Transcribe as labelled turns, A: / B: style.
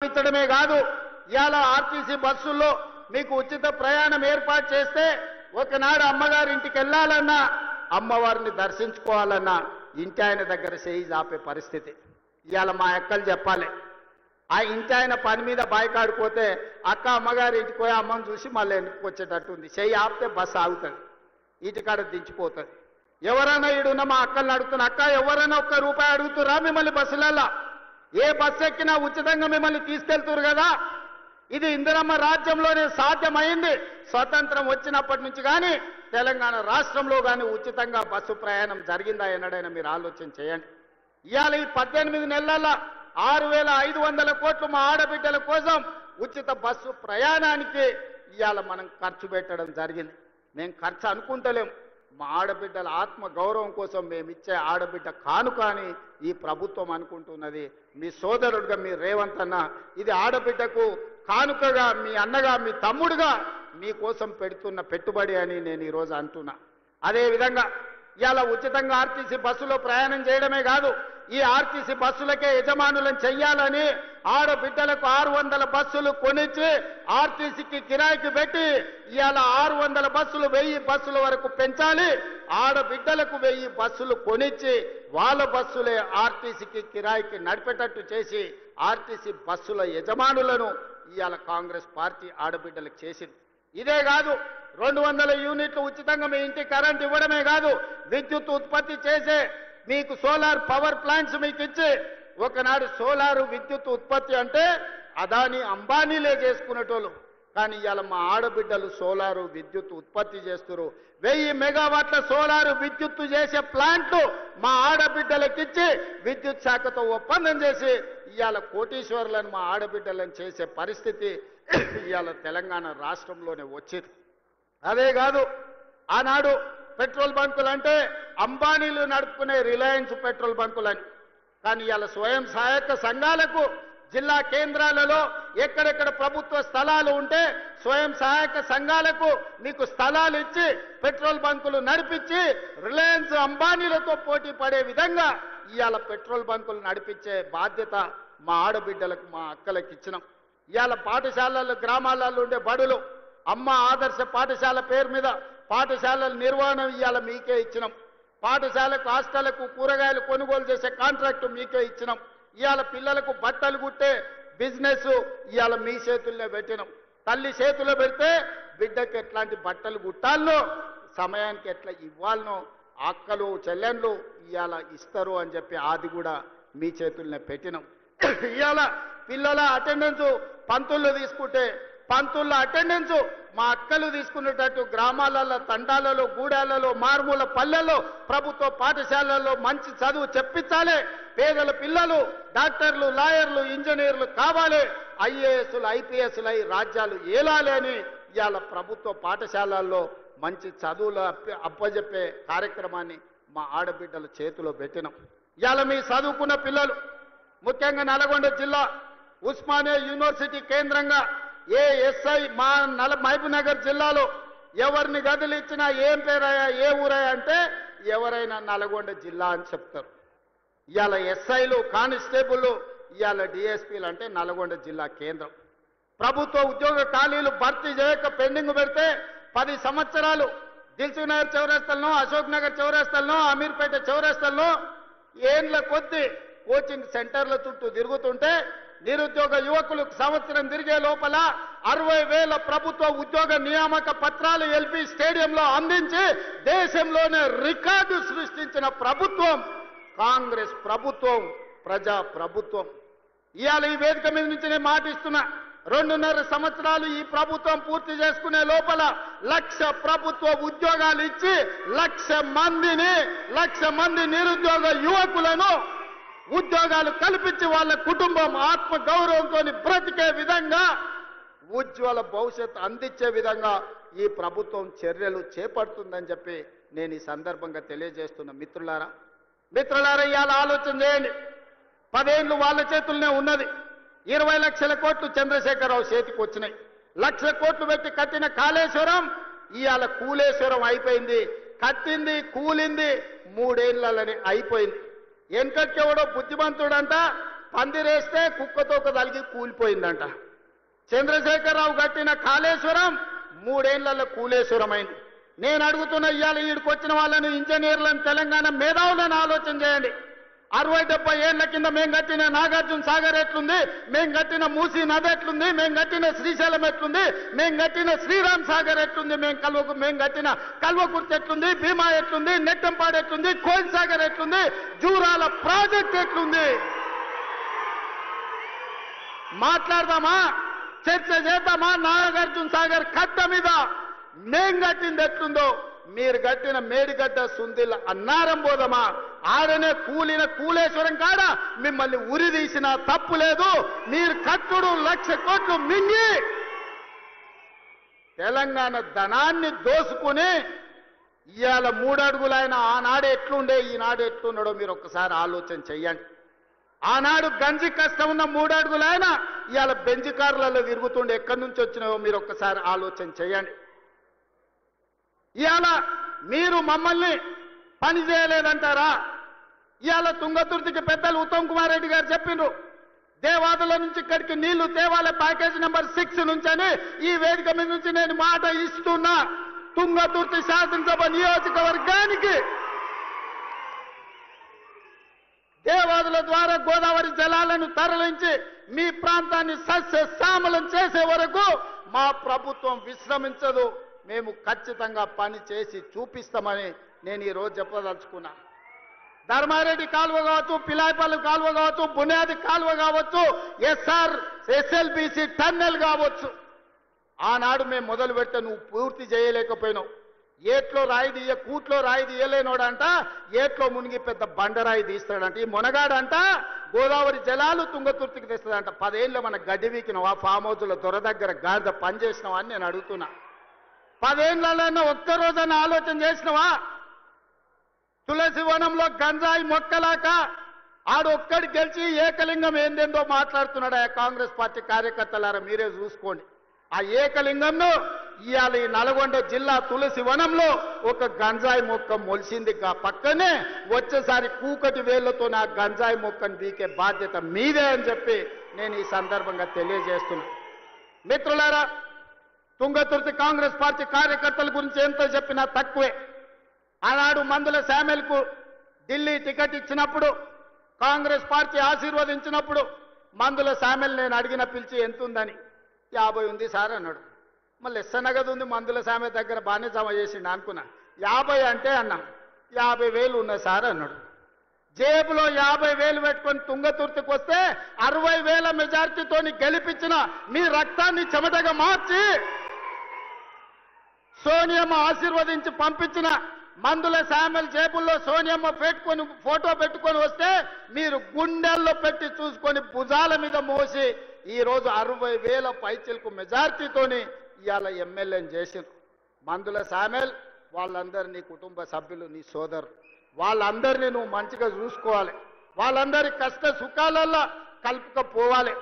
A: కల్పించడమే కాదు, ఇవాళ ఆర్టీసీ బస్సుల్లో మీకు ఉచిత ప్రయాణం ఏర్పాటు చేస్తే ఒకనాడు అమ్మగారి ఇంటికి వెళ్ళాలన్నా, అమ్మవారిని దర్శించుకోవాలన్నా ఇంటి ఆయన దగ్గర చేయి ఆపే పరిస్థితి. ఇవాళ మా అక్కలు చెప్పాలి, ఆ ఇంటి ఆయన పని మీద బాయికాడిపోతే అక్క అమ్మగారి ఇంటికి పోయి అమ్మని చూసి మళ్ళీ వెనక్కి వచ్చేటట్టు ఉంది. చేయి ఆపితే బస్సు ఆగుతుంది, ఇంటికాడ దించిపోతుంది. ఎవరైనా ఈడున్న మా అక్కల్ని అడుగుతున్నా, అక్క ఎవరైనా ఒక్క రూపాయి అడుగుతురా మిమ్మల్ని బస్సులల్లా? ఏ బస్సు ఎక్కినా ఉచితంగా మిమ్మల్ని తీసుకెళ్తురు కదా. ఇది ఇందిరమ్మ రాజ్యంలోనే సాధ్యమైంది. స్వతంత్రం వచ్చినప్పటి నుంచి కానీ తెలంగాణ రాష్ట్రంలో కానీ ఉచితంగా బస్సు ప్రయాణం జరిగిందా ఎన్నడైనా మీరు ఆలోచన చేయండి. ఇవాళ ఈ 18 నెలల 6,500 కోట్లు మా ఆడబిడ్డల కోసం ఉచిత బస్సు ప్రయాణానికి ఇవాళ మనం ఖర్చు పెట్టడం జరిగింది. మేము ఖర్చు అనుకుంటలేం, మా ఆడబిడ్డల ఆత్మ గౌరవం కోసం మేము ఇచ్చే ఆడబిడ్డ కానుక అని ఈ ప్రభుత్వం అనుకుంటున్నది. మీ సోదరుడుగా మీ రేవంత్ అన్న ఇది ఆడబిడ్డకు కానుకగా, మీ అన్నగా మీ తమ్ముడుగా మీకోసం పెడుతున్న పెట్టుబడి అని నేను ఈరోజు అంటున్నా. అదేవిధంగా ఇవాళ ఉచితంగా ఆర్టీసీ బస్సులో ప్రయాణం చేయడమే కాదు, ఈ ఆర్టీసీ బస్సులకే యజమానులను చెయ్యాలని ఆడబిడ్డలకు 600 బస్సులు కొనిచ్చి ఆర్టీసీకి కిరాయికి పెట్టి ఇవాళ 600 బస్సులు 1000 బస్సుల వరకు పెంచాలి. ఆడబిడ్డలకు 1000 బస్సులు కొనిచ్చి వాళ్ళ బస్సులే ఆర్టీసీకి కిరాయికి నడిపేటట్టు చేసి ఆర్టీసీ బస్సుల యజమానులను ఇవాళ కాంగ్రెస్ పార్టీ ఆడబిడ్డలకు చేసింది. ఇదే కాదు, 200 యూనిట్లు ఉచితంగా మీ ఇంటికి కరెంట్ ఇవ్వడమే కాదు, విద్యుత్ ఉత్పత్తి చేసే మీకు సోలార్ పవర్ ప్లాంట్స్ మీకు ఇచ్చి, ఒకనాడు సోలారు విద్యుత్ ఉత్పత్తి అంటే అదాని అంబానీలే చేసుకునేటోళ్ళు, కానీ ఇవాళ మా ఆడబిడ్డలు సోలారు విద్యుత్ ఉత్పత్తి చేస్తున్నారు. 1000 మెగావాట్ల సోలారు విద్యుత్తు చేసే ప్లాంట్లు మా ఆడబిడ్డలకిచ్చి విద్యుత్ శాఖతో ఒప్పందం చేసి ఇవాళ కోటీశ్వరులను మా ఆడబిడ్డలను చేసే పరిస్థితి ఇవాళ తెలంగాణ రాష్ట్రంలోనే వచ్చింది. అదే కాదు, ఆనాడు పెట్రోల్ బంకులు అంటే అంబానీలు నడుపుకునే రిలయన్స్ పెట్రోల్ బంకులని, కానీ ఇవాళ స్వయం సహాయక సంఘాలకు జిల్లా కేంద్రాలలో ఎక్కడెక్కడ ప్రభుత్వ స్థలాలు ఉంటే స్వయం సహాయక సంఘాలకు మీకు స్థలాలు ఇచ్చి పెట్రోల్ బంకులు నడిపించి రిలయన్స్ అంబానీలతో పోటీ పడే విధంగా ఇవాళ పెట్రోల్ బంకులు నడిపించే బాధ్యత మా ఆడబిడ్డలకు మా అక్కలకు ఇచ్చినాం. ఇవాళ పాఠశాలలు గ్రామాలలో ఉండే బడులు అమ్మ ఆదర్శ పాఠశాల పేరు మీద పాఠశాలల నిర్వహణ ఇవాళ మీకే ఇచ్చినాం. పాఠశాలకు హాస్టళ్లకు కూరగాయలు కొనుగోలు చేసే కాంట్రాక్టు మీకే ఇచ్చినాం. ఇవాళ పిల్లలకు బట్టలు కుట్టే బిజినెస్ ఇవాళ మీ చేతుల్లో పెట్టినాం. తల్లి చేతుల్లో పెడితే బిడ్డకు ఎట్లాంటి బట్టలు కుట్టాలనో సమయానికి ఎట్లా ఇవ్వాలనో అక్కలు చెల్లెండ్లు ఇవాళ ఇస్తారు అని చెప్పి అది కూడా మీ చేతుల్నే పెట్టినాం. ఇవాళ పిల్లల అటెండెన్స్ పంతులు తీసుకుంటే పంతుల అటెండెన్స్ మా అక్కలు తీసుకునేటట్టు గ్రామాలలో తండాలలో గూడాలలో మారుమూల పల్లెల్లో ప్రభుత్వ పాఠశాలల్లో మంచి చదువు చెప్పించాలి. పేదల పిల్లలు డాక్టర్లు లాయర్లు ఇంజనీర్లు కావాలి, ఐఏఎస్లు ఐపీఎస్లు అయి రాజ్యాలు ఏలాలి అని ఇవాళ ప్రభుత్వ పాఠశాలల్లో మంచి చదువులు అప్పజెప్పే కార్యక్రమాన్ని మా ఆడబిడ్డల చేతిలో పెట్టినాం. ఇవాళ మీ చదువుకున్న పిల్లలు ముఖ్యంగా నల్గొండ జిల్లా ఉస్మానియా యూనివర్సిటీ కేంద్రంగా ఏ ఎస్ఐ మా మహబూబ్ నగర్ జిల్లాలో ఎవరిని గదిలిచ్చినా ఏం పేరయ్యా ఏ ఊరయ్యా అంటే ఎవరైనా నల్గొండ జిల్లా అని చెప్తారు. ఇవాళ ఎస్ఐలు కానిస్టేబుల్ ఇవాళ డిఎస్పీలు అంటే నల్గొండ జిల్లా కేంద్రం. ప్రభుత్వ ఉద్యోగ ఖాళీలు భర్తీ చేయక పెండింగ్ పెడితే 10 సంవత్సరాలు దిల్సుఖ్ నగర్ చౌరస్తల్లో అశోక్ నగర్ చౌరస్తల్లో అమీర్పేట చౌరస్తల్లో ఏండ్ల కొద్ది కోచింగ్ సెంటర్ల చుట్టూ తిరుగుతుంటే నిరుద్యోగ యువకులకు సంవత్సరం తిరిగే లోపల 60,000 ప్రభుత్వ ఉద్యోగ నియామక పత్రాలు ఎల్పీ స్టేడియంలో అందించి దేశంలోనే రికార్డు సృష్టించిన ప్రభుత్వం కాంగ్రెస్ ప్రభుత్వం, ప్రజా ప్రభుత్వం. ఇవాళ ఈ వేదిక మీద నుంచి నేను మాటిస్తున్నా, 2.5 సంవత్సరాలు ఈ ప్రభుత్వం పూర్తి చేసుకునే లోపల 1,00,000 ప్రభుత్వ ఉద్యోగాలు ఇచ్చి 1,00,000 మంది నిరుద్యోగ యువకులను ఉద్యోగాలు కల్పించి వాళ్ళ కుటుంబం ఆత్మ గౌరవంతో బ్రతికే విధంగా ఉజ్వల భవిష్యత్తు అందించే విధంగా ఈ ప్రభుత్వం చర్యలు చేపడుతుందని చెప్పి నేను ఈ సందర్భంగా తెలియజేస్తున్న మిత్రులారా ఇవాళ ఆలోచన చేయండి. 10 ఏళ్ళు వాళ్ళ చేతుల్లోనే ఉన్నది. 20 లక్షల కోట్లు చంద్రశేఖరరావు చేతికి వచ్చినాయి. 1,00,000 కోట్లు పెట్టి కట్టిన కాళేశ్వరం ఇవాళ కూలేశ్వరం అయిపోయింది. కట్టింది కూలింది 3 ఏళ్లలోనే అయిపోయింది. వెనకకెవడో బుద్ధిమంతుడంట పందిరేస్తే కుక్కతోక తలిగి కూలిపోయిందంట. చంద్రశేఖరరావు కట్టిన కాళేశ్వరం 3 ఏళ్లలో కూలేశ్వరమైంది. నేను అడుగుతున్న ఇవాళ ఈడికి వచ్చిన వాళ్ళని, ఇంజనీర్లను, తెలంగాణ మేధావులను ఆలోచన చేయండి. 60-70 ఏళ్ల కింద మేము కట్టిన నాగార్జున సాగర్ ఎట్లుంది, మేము కట్టిన మూసీ నది ఎట్లుంది, మేము కట్టిన శ్రీశైలం ఎట్లుంది, మేము కట్టిన శ్రీరామ్ సాగర్ ఎట్లుంది, మేము కట్టిన కల్వకుర్తి ఎట్లుంది, భీమా ఎట్లుంది, నెట్టంపాడు ఎట్లుంది, కోయిల్ సాగర్ ఎట్లుంది, జూరాల ప్రాజెక్ట్ ఎట్లుంది. మాట్లాడదామా, చర్చ చేద్దామా? నాగార్జున సాగర్ కట్ట మీద మేం కట్టింది ఎట్లుందో, మీరు కట్టిన మేడిగడ్డ సుందిల్ అన్నారం పోదామా? ఆడనే కూలిన కూలేశ్వరం కాడ మిమ్మల్ని ఉరి తీసిన తప్పు లేదు. మీరు కట్టుడు 1,00,000 కోట్లు మింగి తెలంగాణ ధనాన్ని దోసుకుని ఇవాళ 3 అడుగులైన ఆనాడు ఎట్లుండే, ఈనాడు ఎట్లున్నాడో మీరు ఒక్కసారి ఆలోచన చెయ్యండి. ఆనాడు గంజి కష్టం ఉన్న 3 అడుగులైన ఇవాళ బెంజ్ కార్లలో తిరుగుతుండే ఎక్కడి నుంచి వచ్చినావో మీరు ఒక్కసారి ఆలోచన చేయండి. ఇవాళ మీరు మమ్మల్ని పని చేయలేదంటారా? ఇవాళ తుంగతుర్తికి పెద్దలు ఉత్తమ్ కుమార్ రెడ్డి గారు చెప్పిండ్రు, దేవాదుల నుంచి ఇక్కడికి నీళ్లు తేవాలే ప్యాకేజ్ నెంబర్ 6 నుంచి అని. ఈ వేదిక మీద నుంచి నేను మాట ఇస్తున్నా, తుంగతుర్తి శాసనసభ నియోజకవర్గానికి దేవాదుల ద్వారా గోదావరి జలాలను తరలించి మీ ప్రాంతాన్ని సస్యశ్యామలం చేసే వరకు మా ప్రభుత్వం విశ్రమించదు. మేము ఖచ్చితంగా పని చేసి చూపిస్తామని నేను ఈరోజు చెప్పదలుచుకున్నా. ధర్మారెడ్డి కాలువ కావచ్చు, పిలాయిపల్లి కాలువ కావచ్చు, బునియాది కాలువ కావచ్చు, SLBC టన్నెల్ కావచ్చు, ఆనాడు మేము మొదలు పెడితే నువ్వు పూర్తి చేయలేకపోయినావు. ఏట్లో రాయి తీయ, కూట్లో రాయి తీయలేనోడంట ఏట్లో మునిగి పెద్ద బండరాయి తీస్తాడంట. ఈ మునగాడంట గోదావరి జలాలు తుంగతుర్తికి తెస్తాడంట. 10 ఏళ్ళు మన గడ్డి వీకినవా? ఫామ్ హౌస్ల దొర దగ్గర గాడిద పని చేసినావా అని నేను అడుగుతున్నా. 10 ఏళ్ళన్నా ఒక్కరోజన్నా ఆలోచన చేసినవా? తులసి వనంలో గంజాయి మొక్కలాక ఆడు ఒక్కడి గెలిచి ఏకలింగం ఏందేందో మాట్లాడుతున్నాడు. ఆ కాంగ్రెస్ పార్టీ కార్యకర్తలారా మీరే చూసుకోండి. ఆ ఏకలింగంను ఇవాళ ఈ నల్గొండ జిల్లా తులసి వనంలో ఒక గంజాయి మొక్క మొలిసింది. పక్కనే వచ్చేసారి కూకటి వేళ్లతో నా గంజాయి మొక్కను బీకే బాధ్యత మీదే అని చెప్పి నేను ఈ సందర్భంగా తెలియజేస్తున్నా. మిత్రులారా, తుంగతుర్తి కాంగ్రెస్ పార్టీ కార్యకర్తల గురించి ఎంత చెప్పినా తక్కువే. ఆనాడు మందుల శామెల్కు ఢిల్లీ టికెట్ ఇచ్చినప్పుడు, కాంగ్రెస్ పార్టీ ఆశీర్వదించినప్పుడు మందుల శామెల్ నేను అడిగిన పిలిచి ఎంత ఉందని, 50 ఉంది సార్ అన్నాడు. మళ్ళీ ఎస్సనగదు ఉంది మందుల శామెల్ దగ్గర బాగానే జమ చేసిండు అనుకున్నా. 50 అంటే అన్నా 50,000 ఉన్నాయి సార్ అన్నాడు. జేబులో 50,000 పెట్టుకొని తుంగతుర్తికి వస్తే 60,000 మెజార్టీతోని గెలిపించిన మీ రక్తాన్ని చెమటగా మార్చి సోనియమ్మ ఆశీర్వదించి పంపించిన మందుల శామెల్ జేబుల్లో సోనియమ్మ పెట్టుకొని ఫోటో పెట్టుకొని వస్తే మీరు గుండెల్లో పెట్టి చూసుకొని భుజాల మీద మోసి ఈరోజు 60,000 పైచిలకు మెజార్టీతోని ఇవాళ ఎమ్మెల్యేని చేసిండ్రు. మందుల శామెల్ వాళ్ళందరూ నీ కుటుంబ సభ్యులు, నీ సోదరు, వాళ్ళందరినీ నువ్వు మంచిగా చూసుకోవాలి. వాళ్ళందరి కష్ట సుఖాలల్లో కలుపుకపోవాలి.